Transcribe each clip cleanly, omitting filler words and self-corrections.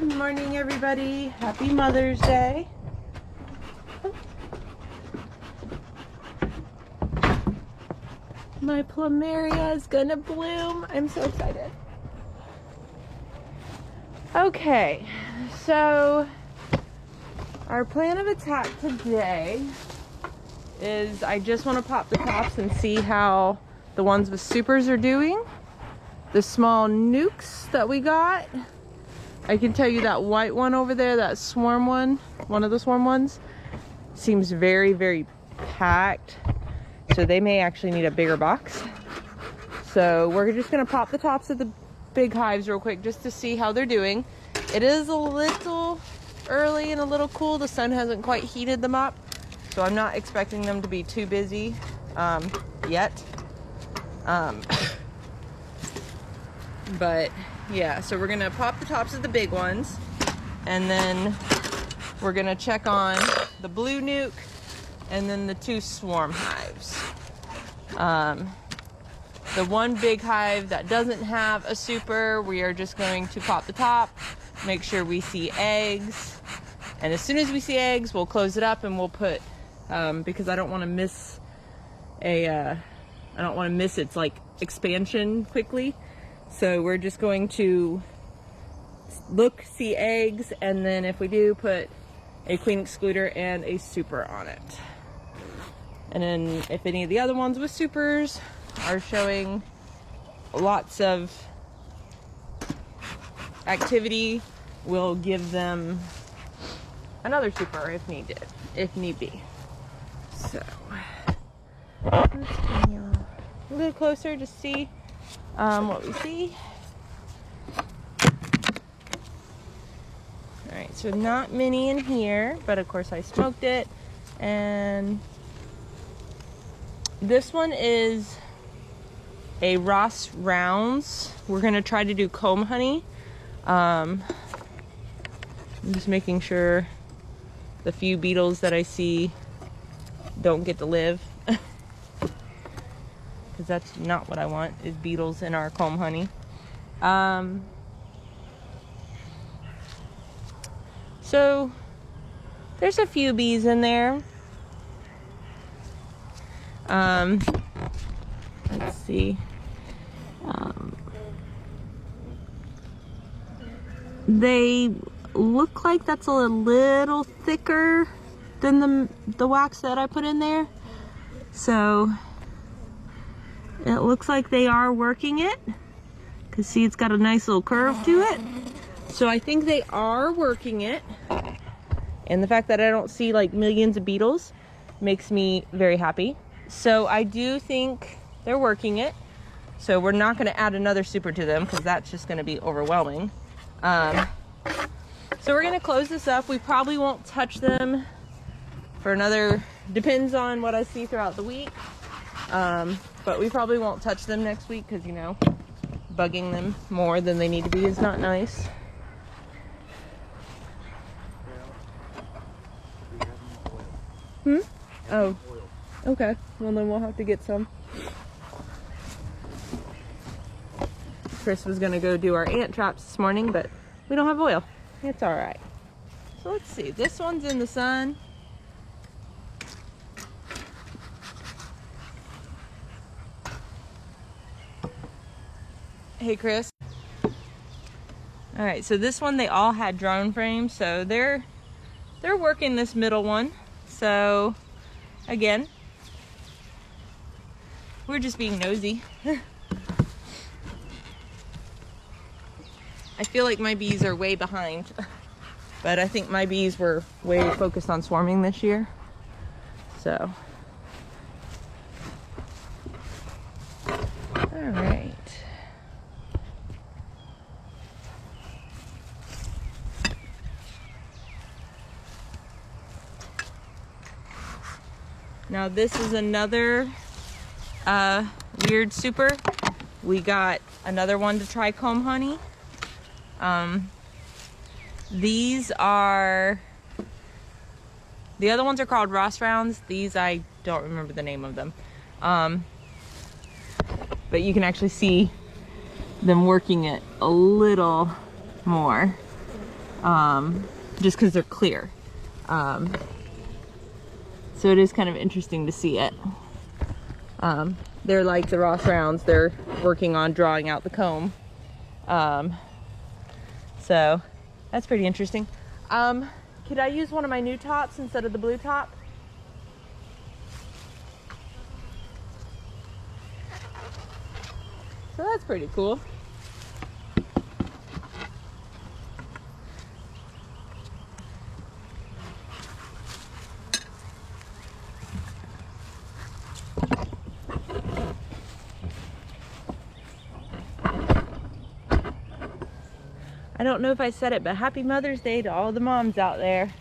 Good morning, everybody. Happy Mother's Day. My plumeria is gonna bloom. I'm so excited. Okay, so our plan of attack today is I just want to pop the tops and see how the ones with supers are doing. The small nukes that we got, I can tell you that white one over there, that swarm one of the swarm ones, seems very, very packed. So they may actually need a bigger box. So we're just gonna pop the tops of the big hives real quick just to see how they're doing. It is a little early and a little cool. The sun hasn't quite heated them up. So I'm not expecting them to be too busy yet. But yeah, so we're gonna pop the tops of the big ones and then we're gonna check on the blue nuke and then the two swarm hives. The one big hive that doesn't have a super, we are just going to pop the top, make sure we see eggs, and as soon as we see eggs, we'll close it up and we'll put, because I don't want to miss its like expansion quickly. So we're just going to look, see eggs, and then if we do, put a queen excluder and a super on it. And then if any of the other ones with supers are showing lots of activity, we'll give them another super if need be. So let's bring you a little closer to see what we see. Alright, so not many in here, but of course I smoked it. And this one is a Ross Rounds. We're going to try to do comb honey. I'm just making sure the few beetles that I see don't get to live. Because that's not what I want, is beetles in our comb honey. So there's a few bees in there. Let's see. They look like that's a little thicker than the wax that I put in there. So it looks like they are working it. Cause see, it's got a nice little curve to it. So I think they are working it. And the fact that I don't see like millions of beetles makes me very happy. So I do think they're working it. So we're not going to add another super to them because that's just going to be overwhelming. So we're going to close this up. We probably won't touch them for another, depends on what I see throughout the week. But we probably won't touch them next week because, you know, bugging them more than they need to be is not nice. Oh, okay. Well, then we'll have to get some. Chris was gonna go do our ant traps this morning, but we don't have oil. It's all right. So let's see. This one's in the sun. Hey, Chris. All right. So this one, they all had drone frames, so they're working this middle one. So again, we're just being nosy. I feel like my bees are way behind, but I think my bees were way focused on swarming this year. So, all right. Now this is another weird super. We got another one to try comb honey. These are, the other ones are called Ross Rounds. These, I don't remember the name of them. But you can actually see them working it a little more. just because they're clear. So it is kind of interesting to see it. They're like the Ross rounds. They're working on drawing out the comb. So that's pretty interesting. Could I use one of my new tops instead of the blue top? So that's pretty cool. I don't know if I said it, but happy Mother's Day to all the moms out there.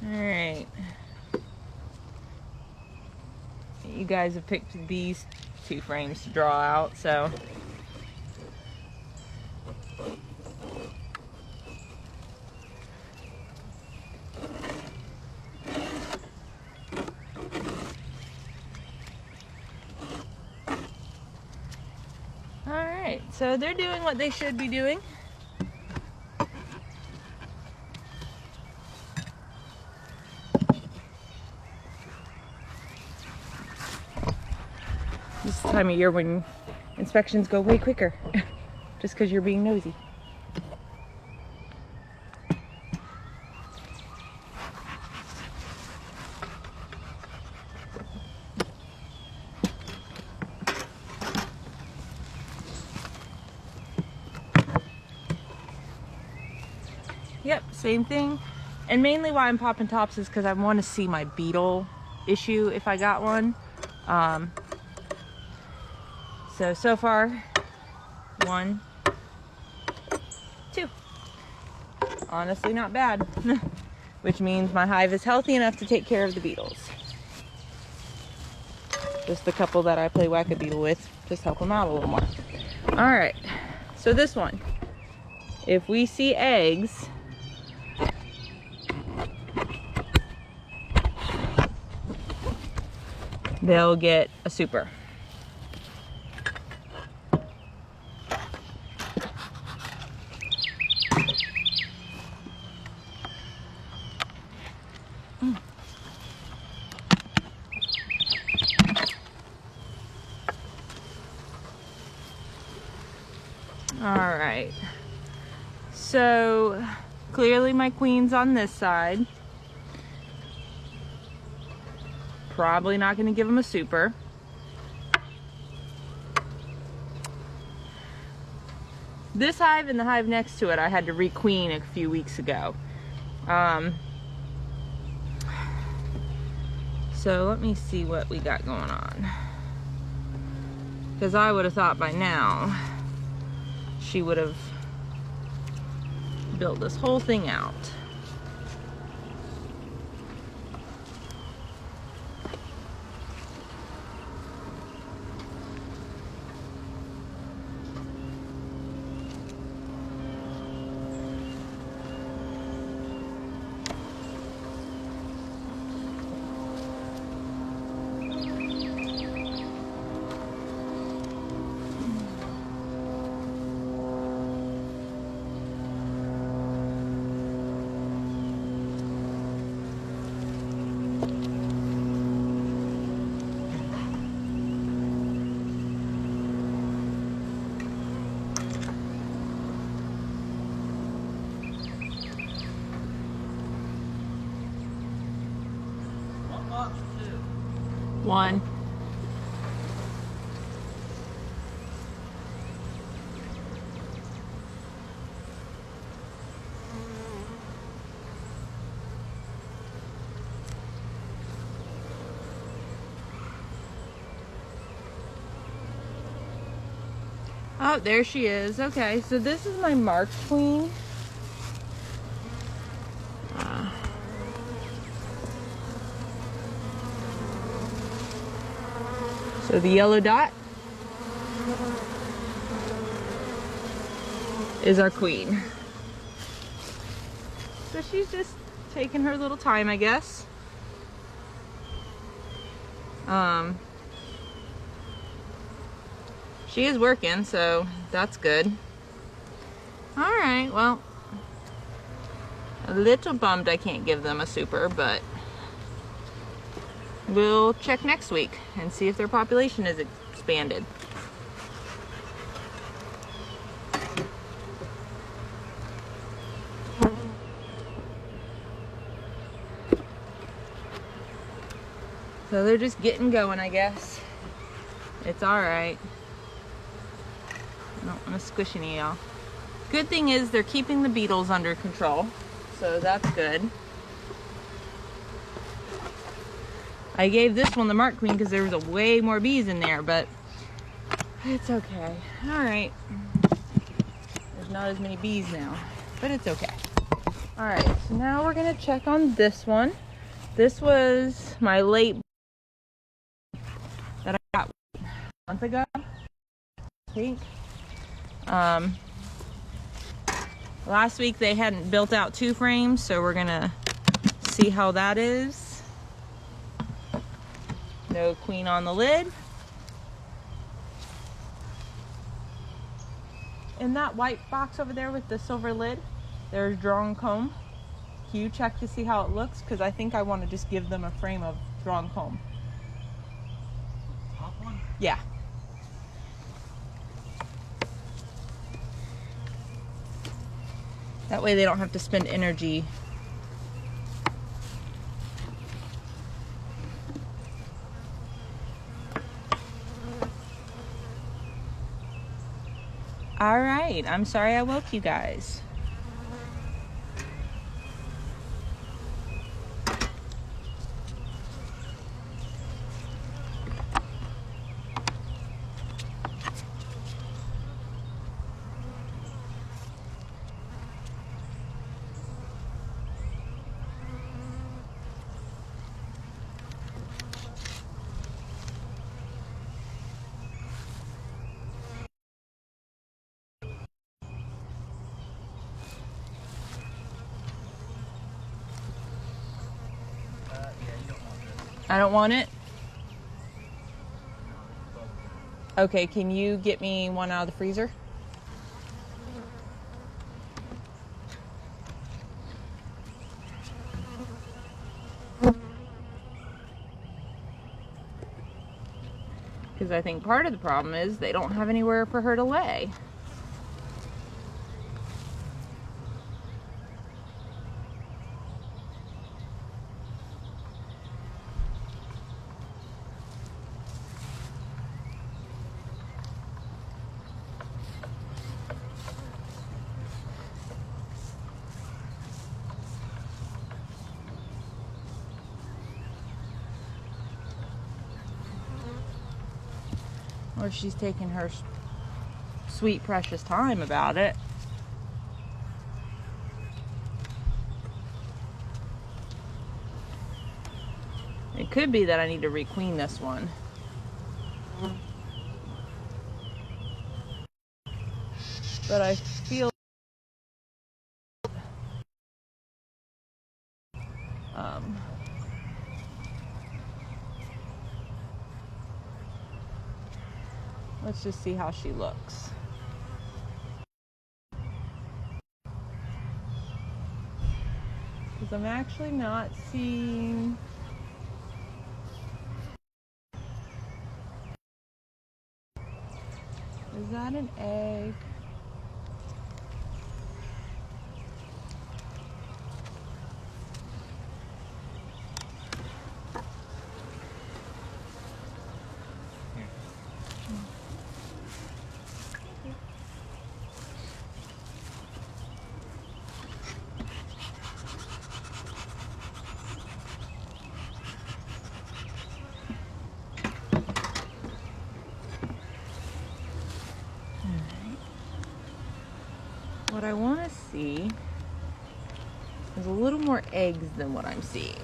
Alright. You guys have picked these two frames to draw out, so alright, so they're doing what they should be doing. This is the time of year when inspections go way quicker, just because you're being nosy. Yep, same thing. And mainly why I'm popping tops is because I want to see my beetle issue if I got one. So far, 1, 2. Honestly, not bad. Which means my hive is healthy enough to take care of the beetles. Just the couple that I play whack-a-beetle with, just help them out a little more. Alright, so this one. If we see eggs, they'll get a super. All right, so clearly my queen's on this side. Probably not going to give him a super. This hive and the hive next to it I had to requeen a few weeks ago. So let me see what we got going on, because I would have thought by now she would have built this whole thing out. One. Oh, there she is. Okay, so this is my marked queen. So the yellow dot. is our queen. So she's just taking her little time, I guess. She is working, so that's good. All right, well, a little bummed I can't give them a super, but we'll check next week and see if their population is expanded. So they're just getting going, I guess. It's all right. I don't want to squish any of y'all. Good thing is they're keeping the beetles under control, so that's good. I gave this one the Mark Queen because there was a way more bees in there, but it's okay. All right. There's not as many bees now, but it's okay. All right, so now we're gonna check on this one. This was my late that I got a month ago, I think. Last week they hadn't built out 2 frames, so we're gonna see how that is. No queen on the lid. In that white box over there with the silver lid, there's drawn comb. Can you check to see how it looks? Because I think I want to just give them a frame of drawn comb. Top one? Yeah. That way they don't have to spend energy. All right, I'm sorry I woke you guys. I don't want it? Okay, can you get me one out of the freezer? Because I think part of the problem is they don't have anywhere for her to lay. Or she's taking her sweet, precious time about it. It could be that I need to requeen this one. But I feel let's just see how she looks. Because I'm actually not seeing... Is that an egg? What I want to see is a little more eggs than what I'm seeing.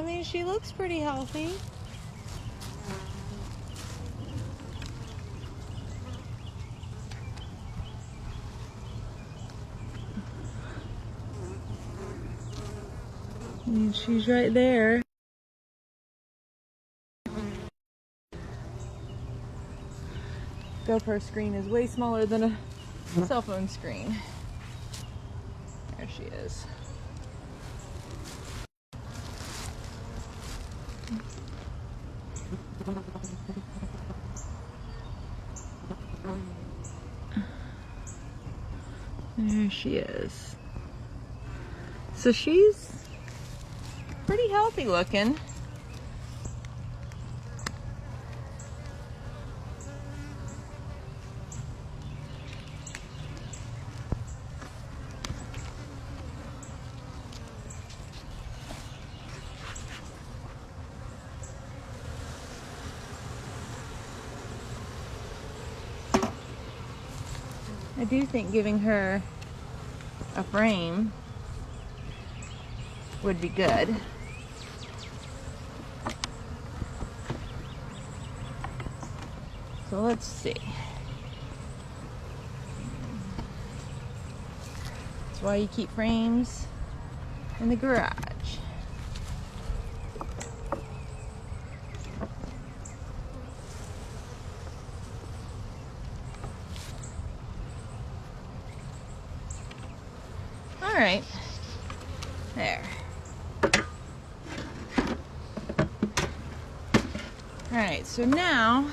mean, she looks pretty healthy. And she's right there. GoPro screen is way smaller than a cell phone screen. There she is. There she is. So she's pretty healthy looking. I do think giving her a frame would be good. So let's see. That's why you keep frames in the garage. All right, there. All right, so now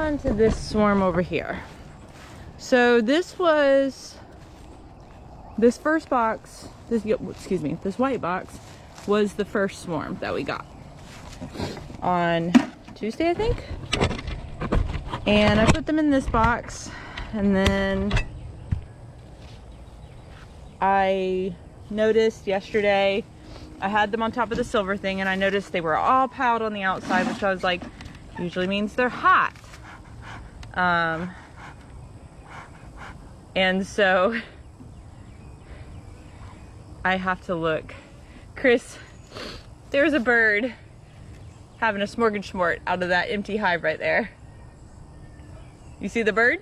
on to this swarm over here. So this first box, this white box was the first swarm that we got on Tuesday, I think. And I put them in this box, and then I noticed yesterday I had them on top of the silver thing, and I noticed they were all piled on the outside, which I was like, usually means they're hot. And so I have to look. Chris, there's a bird having a smorgasbord out of that empty hive right there. You see the bird?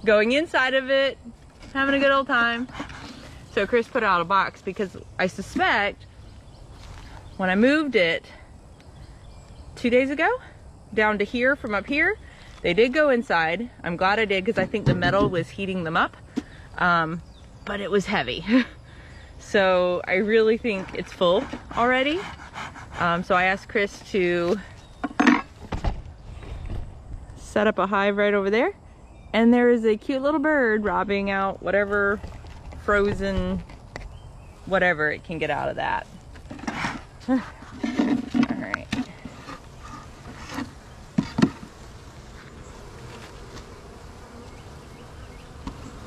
Going inside of it, having a good old time. So Chris put out a box because I suspect when I moved it 2 days ago down to here from up here, they did go inside. I'm glad I did because I think the metal was heating them up, but it was heavy. So I really think it's full already. So I asked Chris to set up a hive right over there, and there is a cute little bird robbing out whatever frozen whatever it can get out of that. All right.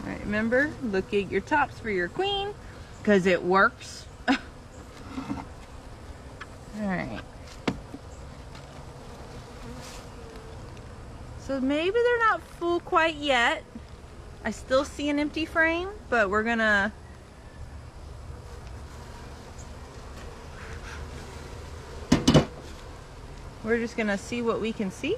All right, remember, look at your tops for your queen because it works. All right. So maybe they're not full quite yet. I still see an empty frame, but we're just gonna see what we can see.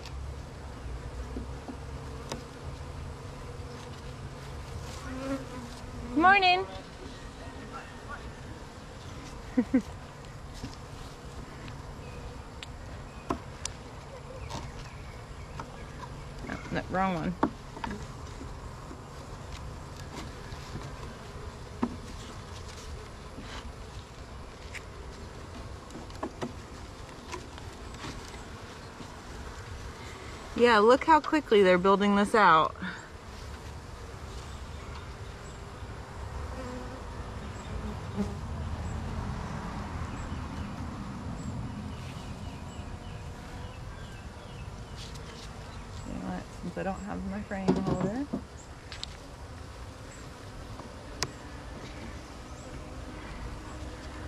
Morning. No, wrong one. Yeah, look how quickly they're building this out. You know what? Since I don't have my frame holder.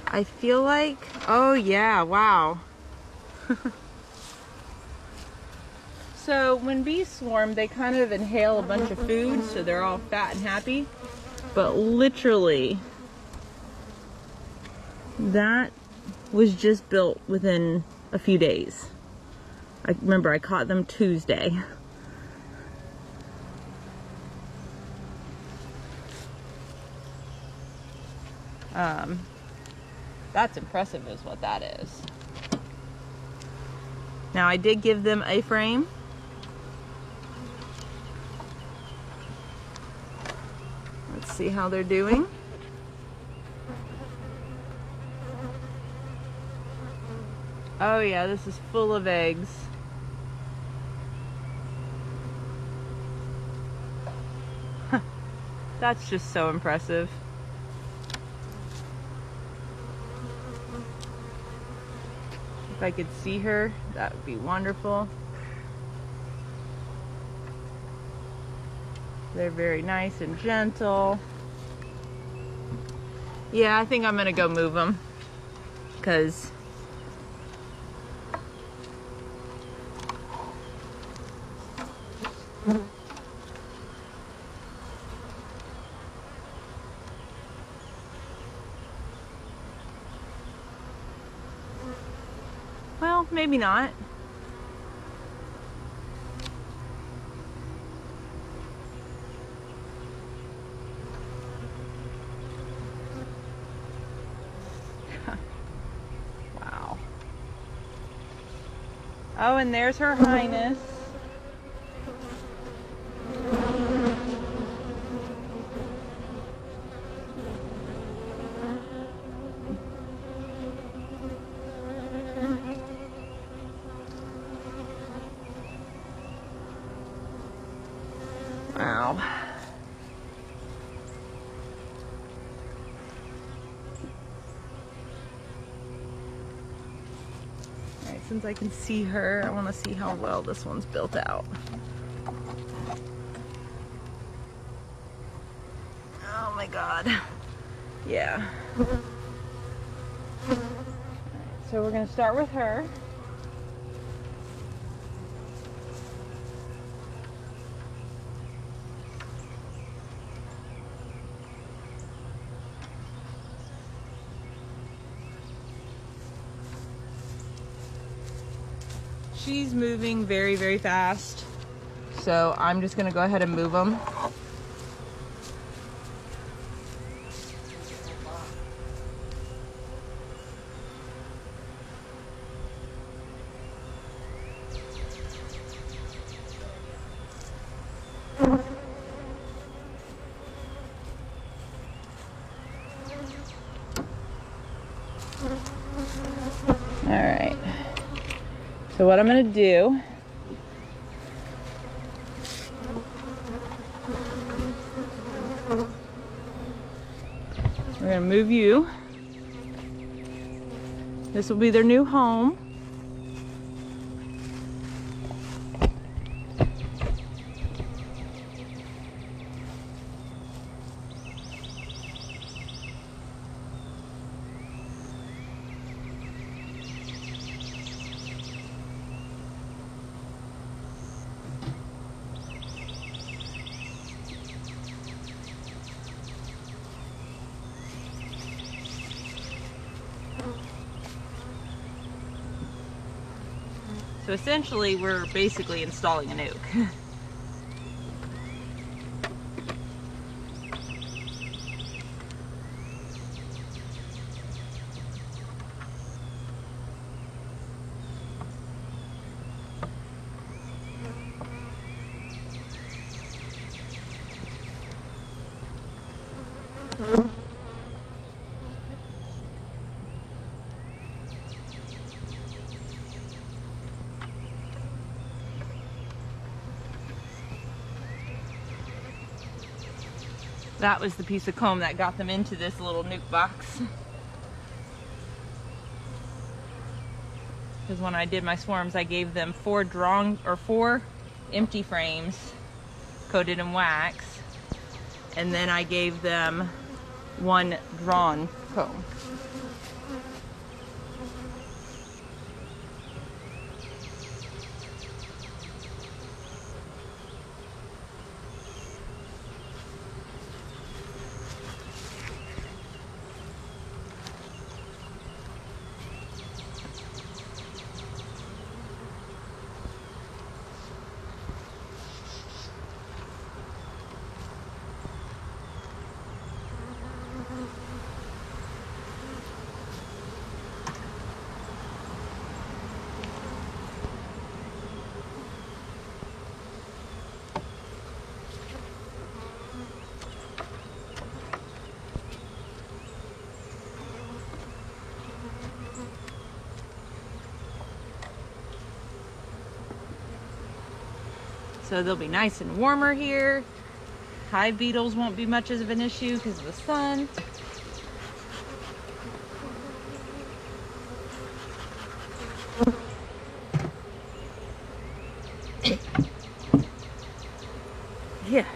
I feel like, oh yeah, wow. So when bees swarm, they kind of inhale a bunch of food, so they're all fat and happy. But literally, that was just built within a few days. I remember I caught them Tuesday. That's impressive is what that is. Now I did give them a frame. Let's see how they're doing. Oh yeah, this is full of eggs. That's just so impressive. If I could see her, that would be wonderful. They're very nice and gentle. Yeah, I think I'm gonna go move them, because well, maybe not. Wow. Oh, and there's Her Highness. Wow. Alright, since I can see her, I want to see how well this one's built out. Oh my god. Yeah. Alright, so we're going to start with her. She's moving very, very fast, so I'm just gonna go ahead and move them. All right. So what I'm gonna do, we're gonna move you. This will be their new home. So essentially, we're basically installing a nuke. That was the piece of comb that got them into this little nuke box. Because when I did my swarms, I gave them 4 empty frames coated in wax, and then I gave them 1 drawn comb. So they'll be nice and warmer here. Hive beetles won't be much of an issue because of the sun. Yeah.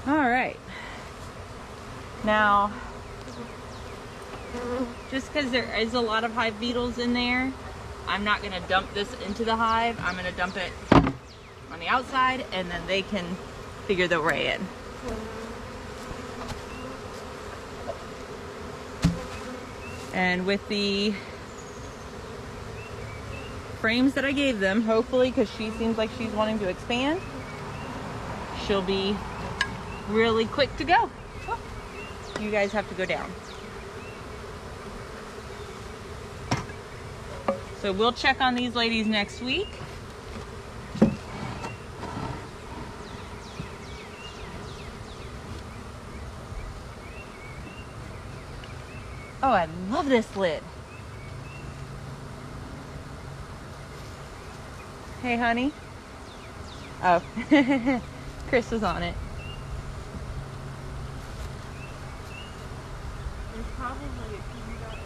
All right. Now, just because there is a lot of hive beetles in there, I'm not going to dump this into the hive. I'm going to dump it on the outside, and then they can figure their way in. And with the frames that I gave them, hopefully, because she seems like she's wanting to expand, she'll be really quick to go. Oh, you guys have to go down. So we'll check on these ladies next week. Oh, I love this lid. Hey, honey. Oh, Chris was on it. There's probably a TV got it.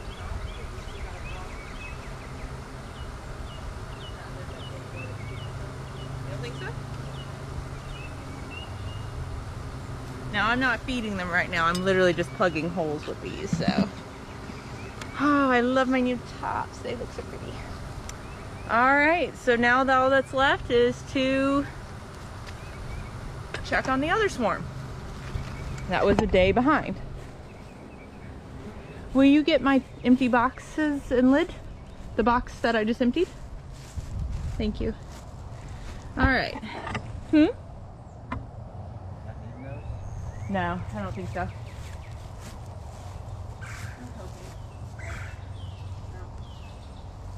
You don't think so? Now, I'm not feeding them right now. I'm literally just plugging holes with these, so. Oh, I love my new tops. They look so pretty. All right, so now all that's left is to check on the other swarm. That was a day behind. Will you get my empty boxes and lid? The box that I just emptied? Thank you. All right. No, I don't think so.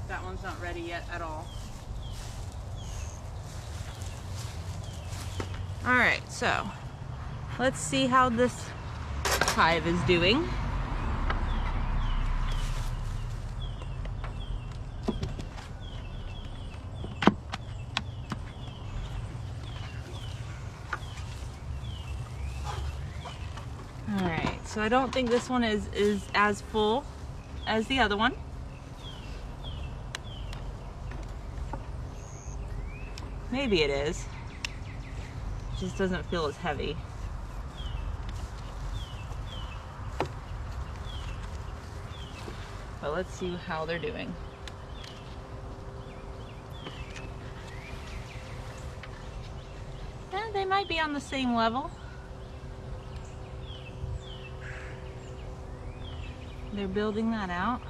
That one's not ready yet at all. All right, so let's see how this hive is doing. All right, so I don't think this one is as full as the other one. Maybe it is. It just doesn't feel as heavy. But let's see how they're doing. They might be on the same level. They're building that out.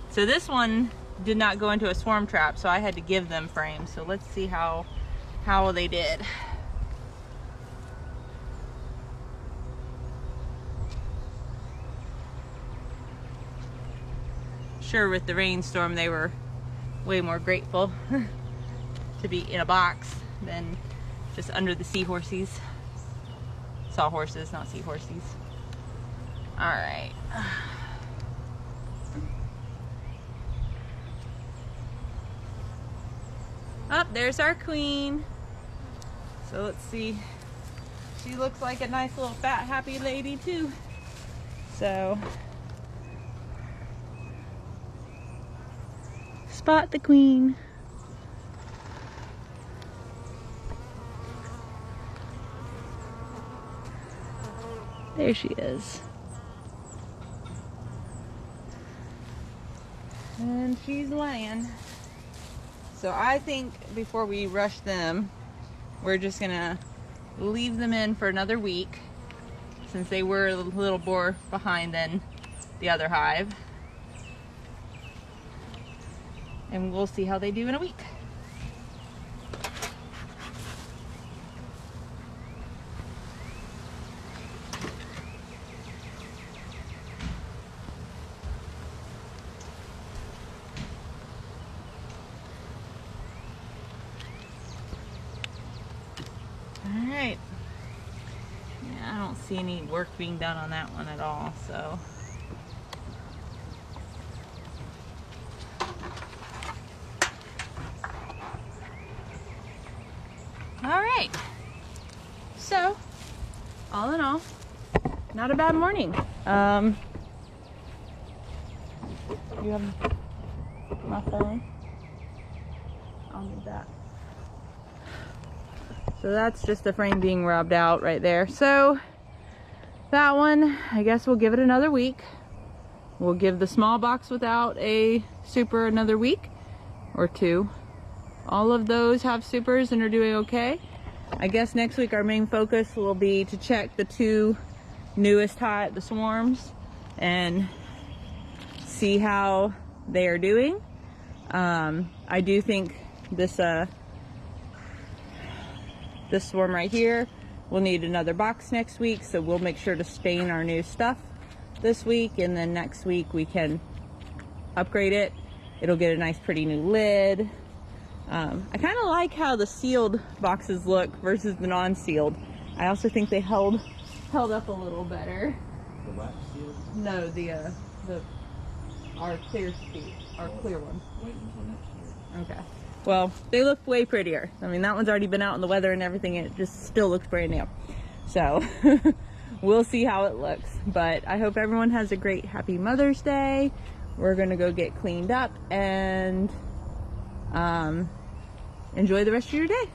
So this one did not go into a swarm trap, so I had to give them frames. So let's see how they did. Sure, with the rainstorm, they were way more grateful to be in a box than just under the seahorses. Sawhorses, not seahorses. All right. Oh, there's our queen. So let's see. She looks like a nice little fat happy lady too. So spot the queen. There she is. And she's laying. So I think before we rush them, we're just gonna leave them in for another week, since they were a little more behind than the other hive. And we'll see how they do in a week. All right. Yeah, I don't see any work being done on that one at all, so. All right. So, all in all, not a bad morning. You have my phone? I'll need that. So that's just the frame being rubbed out right there. So that one, I guess we'll give it another week. We'll give the small box without a super another week or two. All of those have supers and are doing okay. I guess next week our main focus will be to check the two newest the swarms, and see how they are doing. I do think this swarm right here will need another box next week, so we'll make sure to stain our new stuff this week, and then next week we can upgrade it. It'll get a nice pretty new lid. I kind of like how the sealed boxes look versus the non-sealed. I also think they held up a little better. The wax sealed? No, our clear sheet, our clear one. Wait until next year. Okay. Well, they look way prettier. I mean, that one's already been out in the weather and everything. It just still looks brand new. So we'll see how it looks. But I hope everyone has a great, happy Mother's Day. We're gonna go get cleaned up and enjoy the rest of your day.